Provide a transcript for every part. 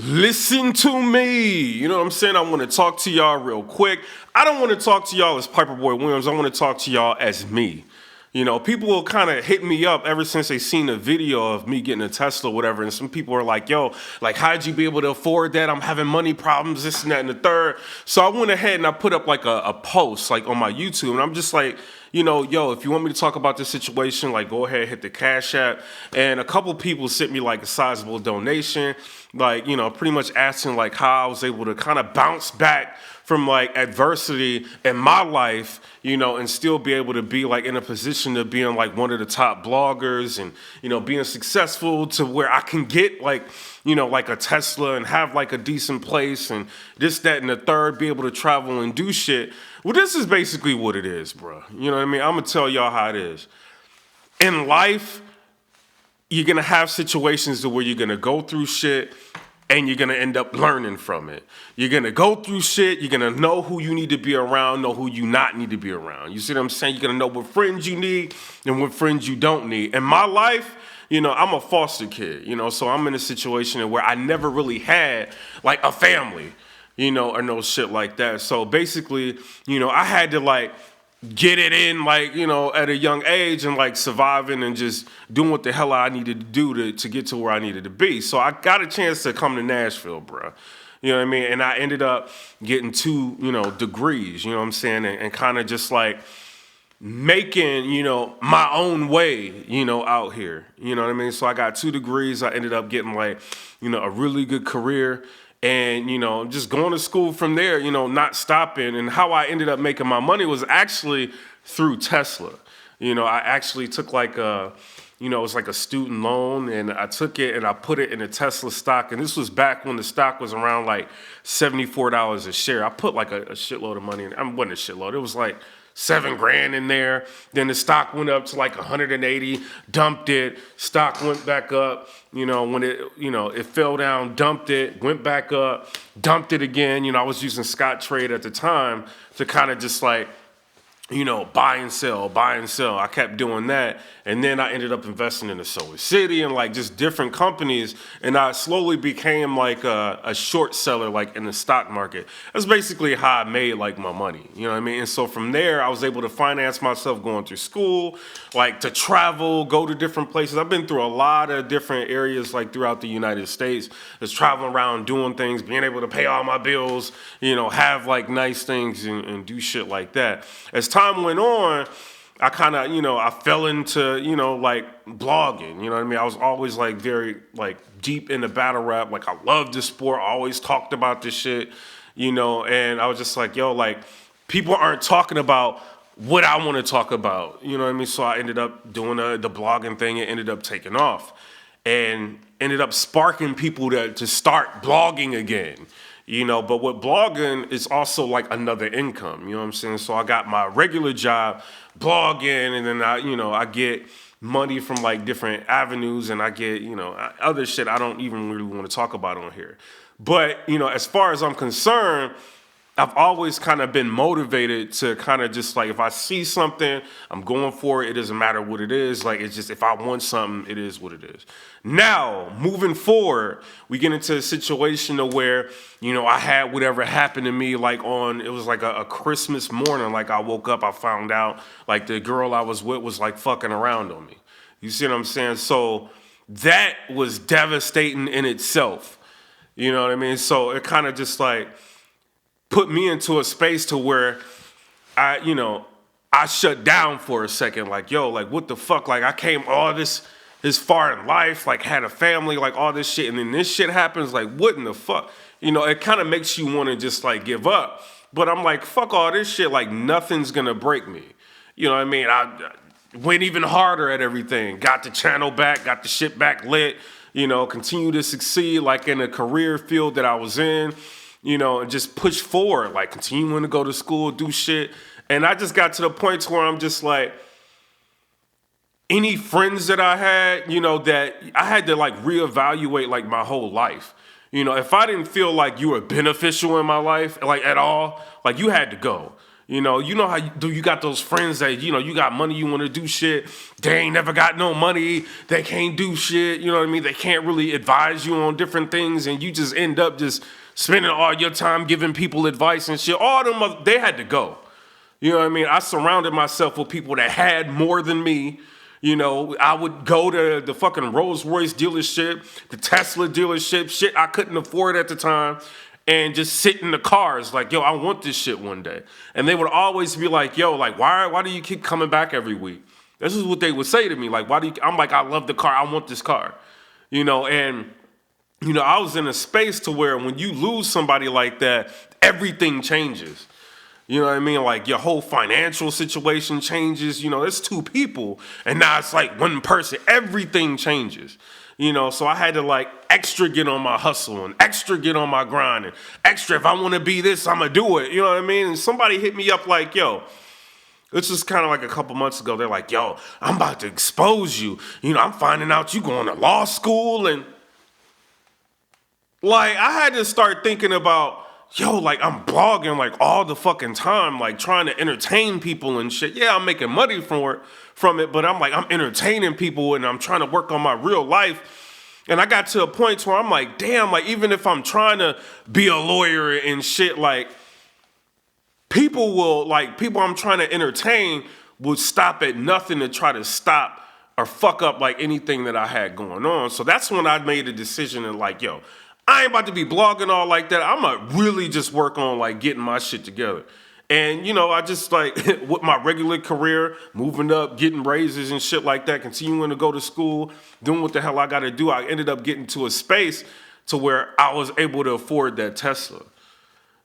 Listen to me. You know what I'm saying? I want to talk to y'all real quick. I don't want to talk to y'all as PIPERBOY Williams. I want to talk to y'all as me. You know, people will kind of hit me up ever since they seen a video of me getting a Tesla or whatever. And some people are like, yo, like, how'd you be able to afford that? I'm having money problems, this and that and the third. So I went ahead and I put up like a post like on my YouTube. And I'm just like, you know, yo, if you want me to talk about this situation, like, go ahead, hit the Cash App. And a couple people sent me like a sizable donation, like, you know, pretty much asking like how I was able to kind of bounce back from like adversity in my life, you know, and still be able to be like in a position of being like one of the top bloggers and, you know, being successful to where I can get like, you know, like a Tesla and have like a decent place and this, that, and the third, be able to travel and do shit. Well, this is basically what it is, bro. You know what I mean? I'm gonna tell y'all how it is. In life, you're gonna have situations where you're gonna go through shit and you're gonna end up learning from it. You're gonna go through shit, you're gonna know who you need to be around, know who you not need to be around. You see what I'm saying? You're gonna know what friends you need and what friends you don't need. In my life, you know, I'm a foster kid, you know, so I'm in a situation where I never really had like a family, you know, or no shit like that. So basically, you know, I had to like get it in, like, you know, at a young age and like surviving and just doing what the hell I needed to do to get to where I needed to be. So I got a chance to come to Nashville, bro. You know what I mean? And I ended up getting 2, you know, degrees, you know what I'm saying? And kind of just like making, you know, my own way, you know, out here. You know what I mean? So I got 2 degrees. I ended up getting like, you know, a really good career. And, you know, just going to school from there, you know, not stopping. And how I ended up making my money was actually through Tesla. You know, I actually took like a, you know, it was like a student loan, and I took it and I put it in a Tesla stock. And this was back when the stock was around like $74 a share. I put like a shitload of money in it. I wasn't a shitload. It was like $7 grand in there. Then the stock went up to like 180, dumped it. Stock went back up. You know, when it, you know, it fell down, dumped it, went back up, dumped it again. You know, I was using Scott Trade at the time to kind of just like, you know, buy and sell, buy and sell. I kept doing that. And then I ended up investing in the Solar City and like just different companies. And I slowly became like a short seller, like in the stock market. That's basically how I made like my money. You know what I mean? And so from there, I was able to finance myself going through school, like to travel, go to different places. I've been through a lot of different areas like throughout the United States. Just traveling around, doing things, being able to pay all my bills, you know, have like nice things and do shit like that. As time went on, I kind of, you know, I fell into, you know, like blogging, you know what I mean? I was always like very like deep into battle rap. Like I loved the sport. I always talked about this shit, you know, and I was just like, yo, like people aren't talking about what I want to talk about, you know what I mean? So I ended up doing the blogging thing. It ended up taking off and ended up sparking people to start blogging again. You know, but with blogging, it's also like another income, you know what I'm saying? So I got my regular job blogging, and then I get money from like different avenues, and I get, you know, other shit I don't even really want to talk about on here. But, you know, as far as I'm concerned, I've always kind of been motivated to kind of just like, if I see something, I'm going for it. It doesn't matter what it is. Like, it's just, if I want something, it is what it is. Now, moving forward, we get into a situation where, you know, I had whatever happened to me, like it was like a Christmas morning. Like I woke up, I found out like the girl I was with was like fucking around on me. You see what I'm saying? So that was devastating in itself. You know what I mean? So it kind of just like put me into a space to where I shut down for a second. Like, yo, like what the fuck? Like I came all this far in life, like had a family, like all this shit. And then this shit happens, like what in the fuck? You know, it kind of makes you want to just like give up. But I'm like, fuck all this shit. Like nothing's going to break me. You know what I mean? I went even harder at everything. Got the channel back, got the shit back lit, you know, continue to succeed like in a career field that I was in. You know, and just push forward, like continuing to go to school, do shit. And I just got to the point where I'm just like, any friends that I had, you know, that I had to like reevaluate like my whole life. You know, if I didn't feel like you were beneficial in my life, like at all, like you had to go. You know how you got those friends that, you got money, you want to do shit. They ain't never got no money. They can't do shit. You know what I mean? They can't really advise you on different things. And you just end up just spending all your time giving people advice and shit. All them, they had to go. You know what I mean? I surrounded myself with people that had more than me. I would go to the fucking Rolls Royce dealership, the Tesla dealership, shit I couldn't afford at the time, and just sit in the cars like, yo, I want this shit one day. And they would always be like, yo, like, why do you keep coming back every week? This is what they would say to me. Like, I'm like, I love the car. I want this car. I was in a space to where when you lose somebody like that, everything changes. You know what I mean? Like your whole financial situation changes. It's two people and now it's like one person. Everything changes. So I had to like extra get on my hustle and extra get on my grind and extra if I want to be this, I'm going to do it. You know what I mean? And somebody hit me up like, yo, this is kind of like a couple months ago. They're like, yo, I'm about to expose you. I'm finding out you going to law school. And like, I had to start thinking about, yo, like I'm blogging like all the fucking time, like trying to entertain people and shit. Yeah, I'm making money from it, but I'm entertaining people and I'm trying to work on my real life. And I got to a point where I'm like, damn, like even if I'm trying to be a lawyer and shit, like people I'm trying to entertain would stop at nothing to try to stop or fuck up like anything that I had going on. So that's when I made a decision and like, yo, I ain't about to be blogging all like that. I'm going to really just work on like getting my shit together. And, I just like with my regular career, moving up, getting raises and shit like that, continuing to go to school, doing what the hell I got to do. I ended up getting to a space to where I was able to afford that Tesla.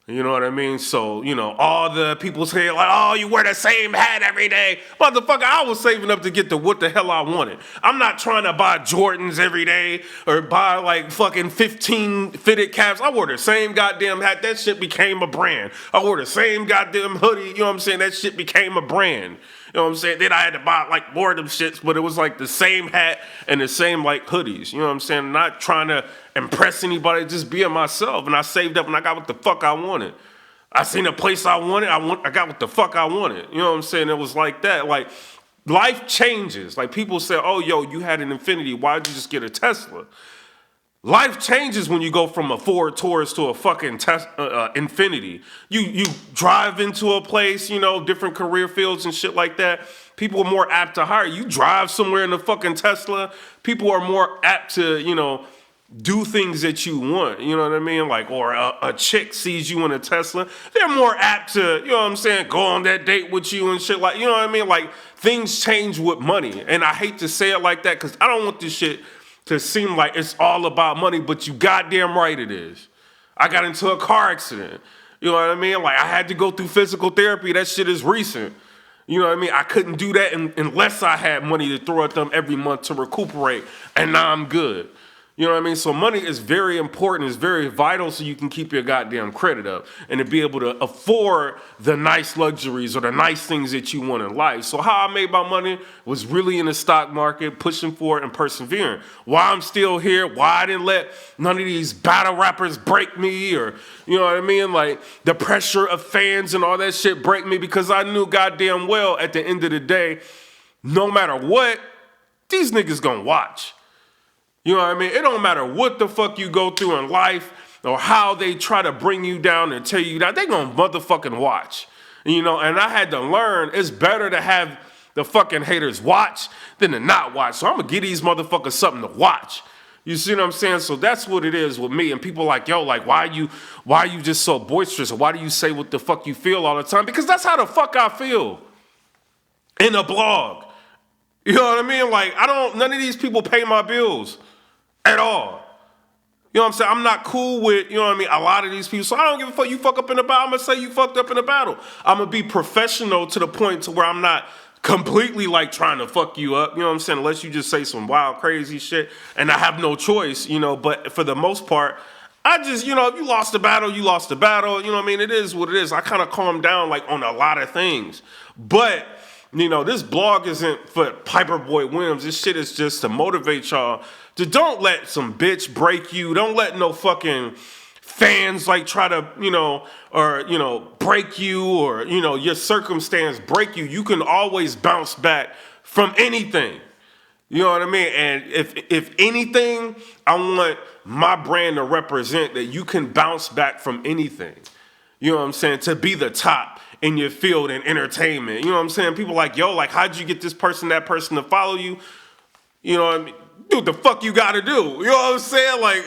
You know what I mean? So, all the people say like, oh, you wear the same hat every day. Motherfucker, I was saving up to get to what the hell I wanted. I'm not trying to buy Jordans every day or buy like fucking 15 fitted caps. I wore the same goddamn hat. That shit became a brand. I wore the same goddamn hoodie. You know what I'm saying? That shit became a brand. You know what I'm saying? Then I had to buy like more of them shits, but it was like the same hat and the same like hoodies. You know what I'm saying? Not trying to impress anybody, just being myself. And I saved up and I got what the fuck I wanted. I seen a place I wanted. I got what the fuck I wanted. You know what I'm saying? It was like that. Like life changes. Like people say, oh, yo, you had an Infinity. Why'd you just get a Tesla? Life changes when you go from a Ford Taurus to a fucking Infinity. You drive into a place, different career fields and shit like that. People are more apt to hire. You drive somewhere in a fucking Tesla, people are more apt to, do things that you want. You know what I mean? Like, or a chick sees you in a Tesla. They're more apt to, you know what I'm saying, go on that date with you and shit like, you know what I mean? Like, things change with money. And I hate to say it like that because I don't want this shit to seem like it's all about money, but you goddamn right it is. I got into a car accident. You know what I mean? Like I had to go through physical therapy. That shit is recent. You know what I mean? I couldn't do that unless I had money to throw at them every month to recuperate, and now I'm good. You know what I mean? So money is very important. It's very vital so you can keep your goddamn credit up and to be able to afford the nice luxuries or the nice things that you want in life. So how I made my money was really in the stock market, pushing for it and persevering. Why I'm still here, why I didn't let none of these battle rappers break me or, you know what I mean? Like the pressure of fans and all that shit break me because I knew goddamn well at the end of the day, no matter what, these niggas gonna watch. You know what I mean? It don't matter what the fuck you go through in life or how they try to bring you down and tell you that, they gonna motherfucking watch. And I had to learn it's better to have the fucking haters watch than to not watch. So I'm gonna give these motherfuckers something to watch. You see what I'm saying? So that's what it is with me. And people like, yo, like, why are you just so boisterous? Or why do you say what the fuck you feel all the time? Because that's how the fuck I feel in a blog. You know what I mean? Like, none of these people pay my bills. At all. You know what I'm saying? I'm not cool with, you know what I mean, a lot of these people. So I don't give a fuck. You fuck up in a battle, I'm going to say you fucked up in a battle. I'm going to be professional to the point to where I'm not completely like trying to fuck you up. You know what I'm saying? Unless you just say some wild, crazy shit. And I have no choice, But for the most part, I just, if you lost the battle, you lost the battle. You know what I mean? It is what it is. I kind of calm down like on a lot of things. But this blog isn't for PIPERBOY Williams. This shit is just to motivate y'all to don't let some bitch break you. Don't let no fucking fans like try to, break you, or, your circumstance break you, you can always bounce back from anything. You know what I mean? And if anything, I want my brand to represent that you can bounce back from anything. You know what I'm saying? To be the top in your field in entertainment. You know what I'm saying? People like, yo, like, how'd you get this person, that person to follow you? You know what I mean? Do what the fuck you gotta do. You know what I'm saying? Like,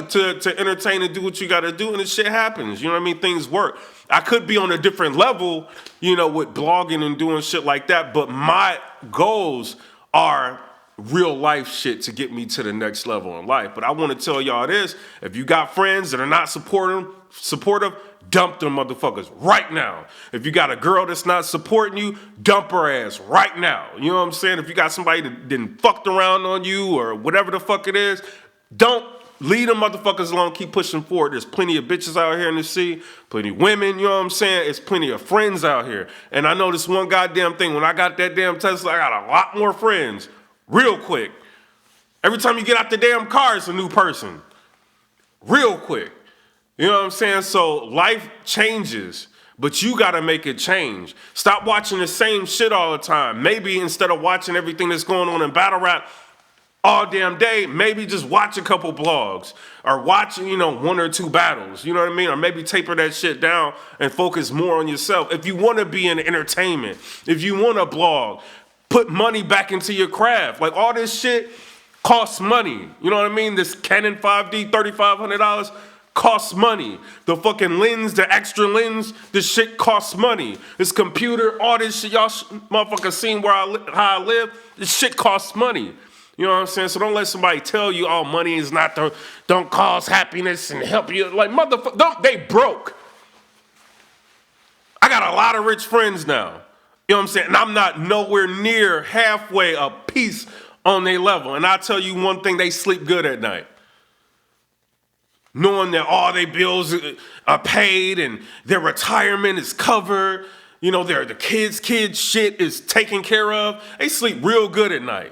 to entertain and do what you gotta do, and this shit happens. You know what I mean? Things work. I could be on a different level, with blogging and doing shit like that, but my goals are real life shit to get me to the next level in life. But I want to tell y'all this: if you got friends that are not supportive, dump them motherfuckers right now. If you got a girl that's not supporting you, dump her ass right now. You know what I'm saying? If you got somebody that didn't fucked around on you or whatever the fuck it is, don't leave them motherfuckers alone. Keep pushing forward. There's plenty of bitches out here in the sea, plenty of women, you know what I'm saying? There's plenty of friends out here. And I know this one goddamn thing. When I got that damn Tesla, I got a lot more friends. Real quick. Every time you get out the damn car, it's a new person. Real quick. You know what I'm saying? So life changes, but you got to make it change. Stop watching the same shit all the time. Maybe instead of watching everything that's going on in battle rap all damn day, maybe just watch a couple blogs or watch, one or two battles. You know what I mean? Or maybe taper that shit down and focus more on yourself. If you want to be in entertainment, if you want to blog, put money back into your craft. Like, all this shit costs money. You know what I mean? This Canon 5D, $3,500 costs money. The fucking lens, the extra lens, this shit costs money. This computer, all this shit, y'all motherfuckers seen how I live, this shit costs money. You know what I'm saying? So don't let somebody tell you, oh, money is not don't cause happiness and help you. Like, motherfucker, they broke. I got a lot of rich friends now. You know what I'm saying? And I'm not nowhere near halfway a piece on their level. And I tell you one thing, they sleep good at night. Knowing that all their bills are paid and their retirement is covered, the kids' shit is taken care of. They sleep real good at night.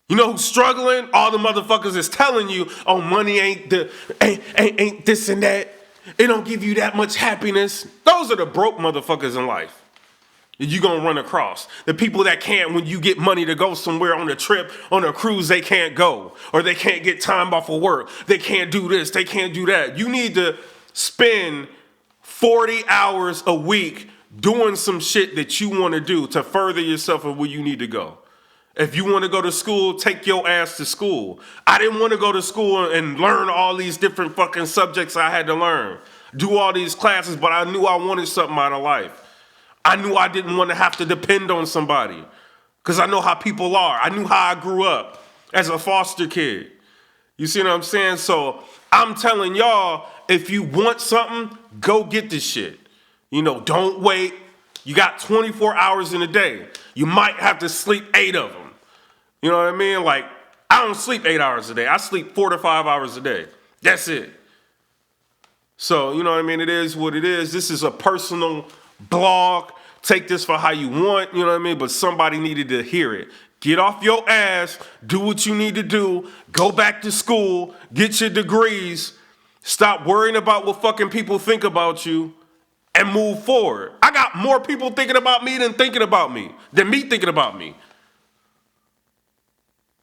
You know who's struggling? All the motherfuckers is telling you, oh, money ain't this and that. It don't give you that much happiness. Those are the broke motherfuckers in life that you gonna run across. The people that can't, when you get money to go somewhere on a trip, on a cruise, they can't go. Or they can't get time off of work. They can't do this, they can't do that. You need to spend 40 hours a week doing some shit that you wanna do to further yourself and where you need to go. If you want to go to school, take your ass to school. I didn't want to go to school and learn all these different fucking subjects I had to learn. Do all these classes, but I knew I wanted something out of life. I knew I didn't want to have to depend on somebody. Because I know how people are. I knew how I grew up as a foster kid. You see what I'm saying? So I'm telling y'all, if you want something, go get this shit. Don't wait. You got 24 hours in a day. You might have to sleep 8 of them. You know what I mean? Like, I don't sleep 8 hours a day. I sleep 4 to 5 hours a day. That's it. So, you know what I mean? It is what it is. This is a personal blog. Take this for how you want, you know what I mean? But somebody needed to hear it. Get off your ass. Do what you need to do. Go back to school. Get your degrees. Stop worrying about what fucking people think about you. And move forward. I got more people thinking about me than me thinking about me.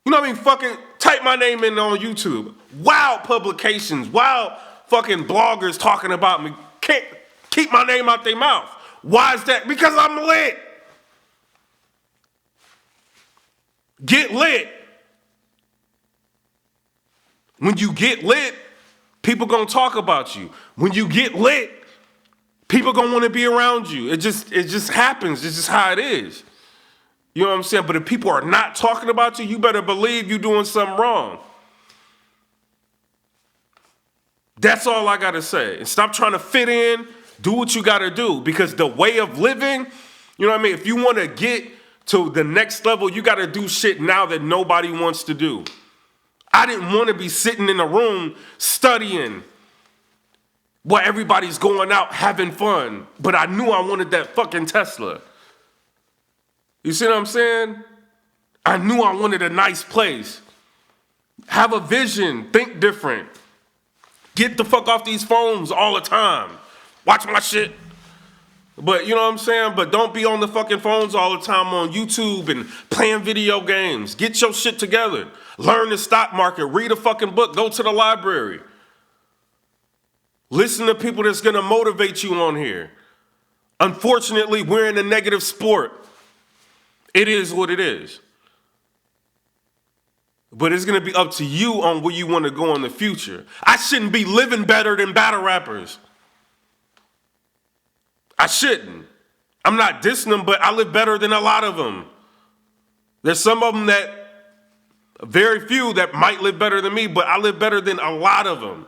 You know what I mean? Fucking type my name in on YouTube. Wild publications, wild fucking bloggers talking about me. Can't keep my name out their mouth. Why is that? Because I'm lit. Get lit. When you get lit, people gonna talk about you. When you get lit, people gonna want to be around you. It just happens. It's just how it is. You know what I'm saying? But if people are not talking about you, you better believe you're doing something wrong. That's all I gotta say. And stop trying to fit in. Do what you gotta do. Because the way of living, you know what I mean? If you want to get to the next level, you gotta do shit now that nobody wants to do. I didn't want to be sitting in a room studying while everybody's going out having fun. But I knew I wanted that fucking Tesla. You see what I'm saying? I knew I wanted a nice place. Have a vision. Think different. Get the fuck off these phones all the time. Watch my shit. But you know what I'm saying? But don't be on the fucking phones all the time on YouTube and playing video games. Get your shit together. Learn the stock market. Read a fucking book. Go to the library. Listen to people that's gonna motivate you on here. Unfortunately, we're in a negative sport. It is what it is. But it's gonna be up to you on where you want to go in the future. I shouldn't be living better than battle rappers. I shouldn't. I'm not dissing them, but I live better than a lot of them. There's some of them that, very few that might live better than me, but I live better than a lot of them.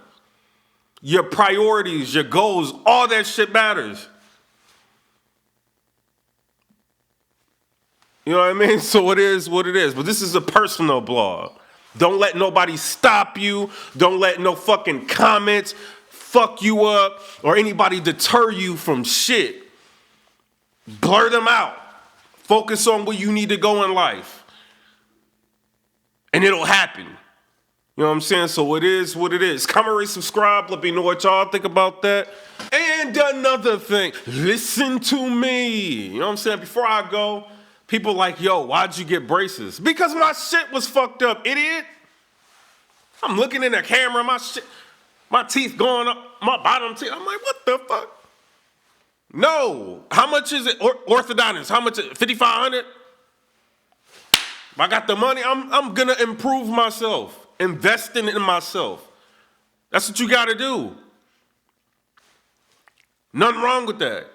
Your priorities, your goals, all that shit matters. You know what I mean? So it is what it is. But this is a personal blog. Don't let nobody stop you. Don't let no fucking comments fuck you up or anybody deter you from shit. Blur them out. Focus on where you need to go in life. And it'll happen. You know what I'm saying? So it is what it is. Comment, rate, subscribe. Let me know what y'all think about that. And another thing, listen to me. You know what I'm saying? Before I go, people like, yo, why'd you get braces? Because my shit was fucked up, idiot. I'm looking in the camera, my teeth going up, my bottom teeth. I'm like, what the fuck? No. How much is it? Orthodontist, how much is it? $5,500? If I got the money, I'm gonna improve myself. Investing in myself. That's what you gotta do. Nothing wrong with that.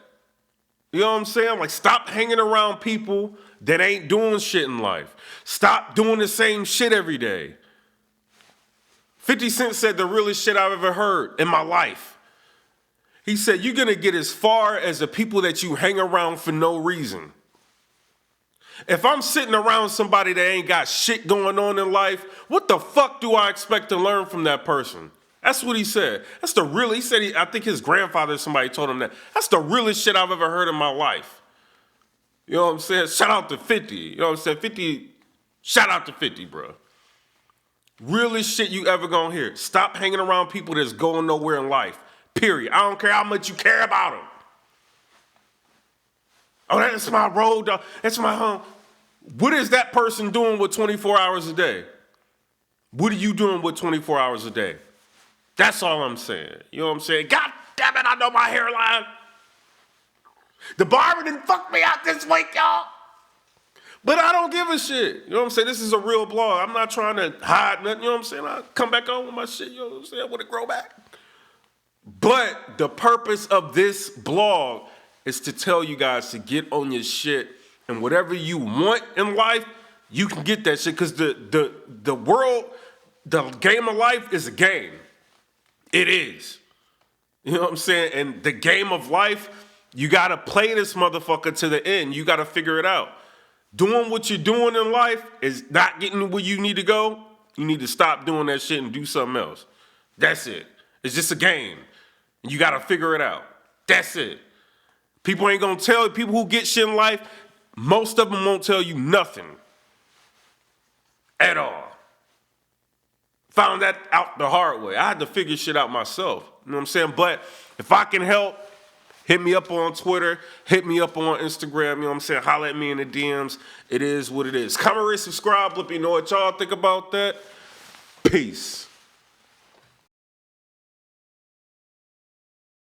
You know what I'm saying? Like, stop hanging around people that ain't doing shit in life. Stop doing the same shit every day. 50 Cent said the realest shit I've ever heard in my life. He said, you're gonna get as far as the people that you hang around for no reason. If I'm sitting around somebody that ain't got shit going on in life, what the fuck do I expect to learn from that person? That's what he said. That's the real, he said, I think his grandfather or somebody told him that. That's the realest shit I've ever heard in my life. You know what I'm saying? Shout out to 50. You know what I'm saying? 50, shout out to 50, bro. Realest shit you ever gonna hear. Stop hanging around people that's going nowhere in life. Period. I don't care how much you care about them. Oh, that's my road, dog. That's my home. What is that person doing with 24 hours a day? What are you doing with 24 hours a day? That's all I'm saying. You know what I'm saying? God damn it, I know my hairline. The barber didn't fuck me out this week, y'all. But I don't give a shit. You know what I'm saying? This is a real blog. I'm not trying to hide nothing. You know what I'm saying? I come back on with my shit. You know what I'm saying? I want to grow back. But the purpose of this blog is to tell you guys to get on your shit, and whatever you want in life, you can get that shit, because the world, the game of life is a game. It is. You know what I'm saying? And the game of life, you got to play this motherfucker to the end. You got to figure it out. Doing what you're doing in life is not getting where you need to go. You need to stop doing that shit and do something else. That's it. It's just a game. You got to figure it out. That's it. People ain't going to tell you. People who get shit in life, most of them won't tell you nothing at all. Found that out the hard way. I had to figure shit out myself. You know what I'm saying? But if I can help, hit me up on Twitter. Hit me up on Instagram. You know what I'm saying? Holla at me in the DMs. It is what it is. Comment, rate, subscribe. Let me know what y'all think about that. Peace.